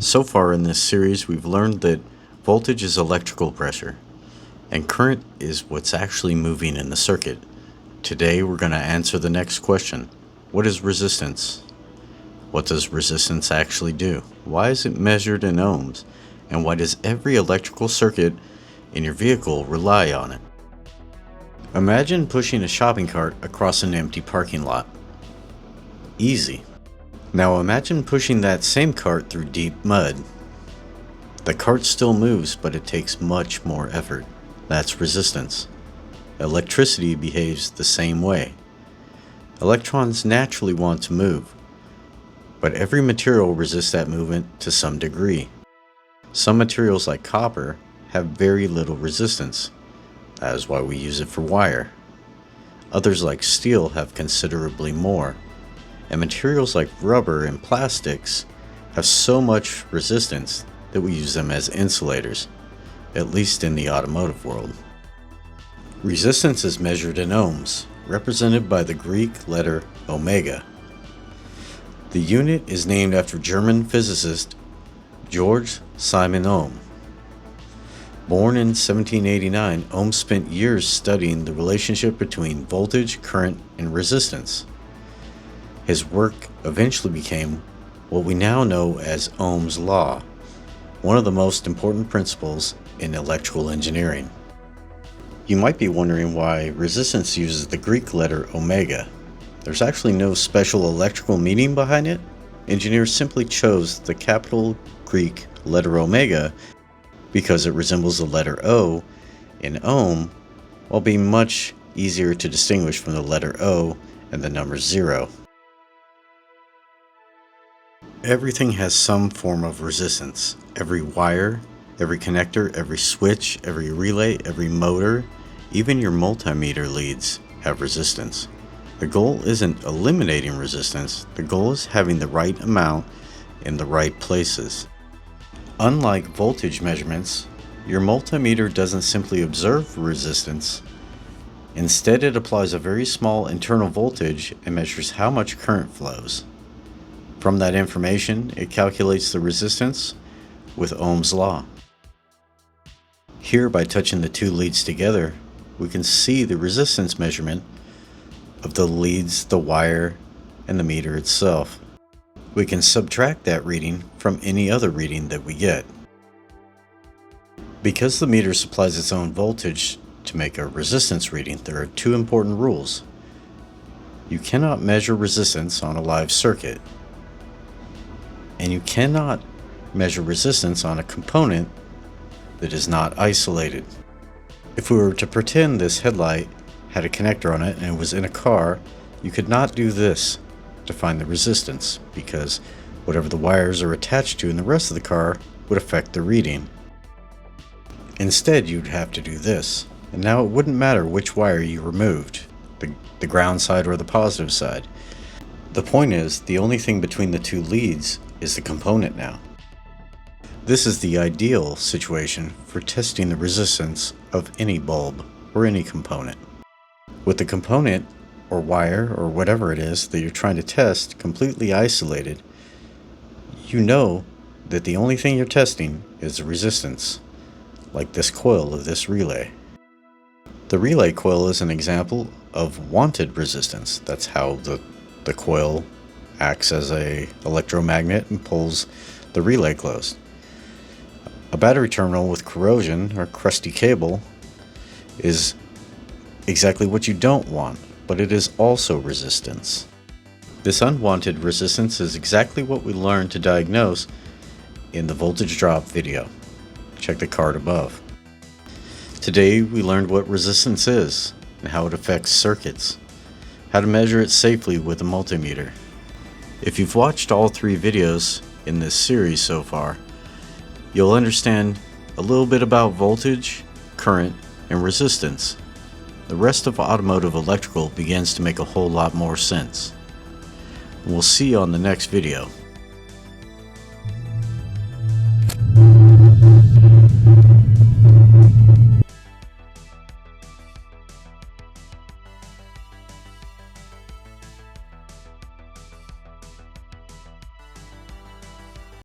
So far in this series, we've learned that voltage is electrical pressure, and current is what's actually moving in the circuit. Today, we're going to answer the next question. What is resistance? What does resistance actually do? Why is it measured in ohms? And why does every electrical circuit in your vehicle rely on it? Imagine pushing a shopping cart across an empty parking lot. Easy. Now imagine pushing that same cart through deep mud. The cart still moves, but it takes much more effort. That's resistance. Electricity behaves the same way. Electrons naturally want to move, but every material resists that movement to some degree. Some materials like copper have very little resistance. That is why we use it for wire. Others like steel have considerably more. And materials like rubber and plastics have so much resistance that we use them as insulators, at least in the automotive world. Resistance is measured in ohms, represented by the Greek letter omega. The unit is named after German physicist George Simon Ohm. Born in 1789, Ohm spent years studying the relationship between voltage, current, and resistance. His work eventually became what we now know as Ohm's law, one of the most important principles in electrical engineering. You might be wondering why resistance uses the Greek letter omega. There's actually no special electrical meaning behind it. Engineers simply chose the capital Greek letter omega because it resembles the letter O in ohm, while being much easier to distinguish from the letter O and the number 0. Everything has some form of resistance. Every wire, every connector, every switch, every relay, every motor, even your multimeter leads have resistance. The goal isn't eliminating resistance, the goal is having the right amount in the right places. Unlike voltage measurements, your multimeter doesn't simply observe resistance. Instead, it applies a very small internal voltage and measures how much current flows. From that information, it calculates the resistance with Ohm's law. Here, by touching the two leads together, we can see the resistance measurement of the leads, the wire, and the meter itself. We can subtract that reading from any other reading that we get. Because the meter supplies its own voltage to make a resistance reading, there are two important rules. You cannot measure resistance on a live circuit, and you cannot measure resistance on a component that is not isolated. If we were to pretend this headlight had a connector on it and it was in a car, you could not do this to find the resistance, because whatever the wires are attached to in the rest of the car would affect the reading. Instead, you'd have to do this, and now it wouldn't matter which wire you removed, the ground side or the positive side. The point is, the only thing between the two leads is the component now. This is the ideal situation for testing the resistance of any bulb or any component. With the component or wire or whatever it is that you're trying to test completely isolated, you know that the only thing you're testing is the resistance, like this coil of this relay. The relay coil is an example of wanted resistance. That's how the coil acts as an electromagnet and pulls the relay closed. A battery terminal with corrosion or crusty cable is exactly what you don't want, but it is also resistance. This unwanted resistance is exactly what we learned to diagnose in the voltage drop video. Check the card above. Today we learned what resistance is and how it affects circuits, how to measure it safely with a multimeter. If you've watched all 3 videos in this series so far, you'll understand a little bit about voltage, current, and resistance. The rest of automotive electrical begins to make a whole lot more sense. We'll see you on the next video.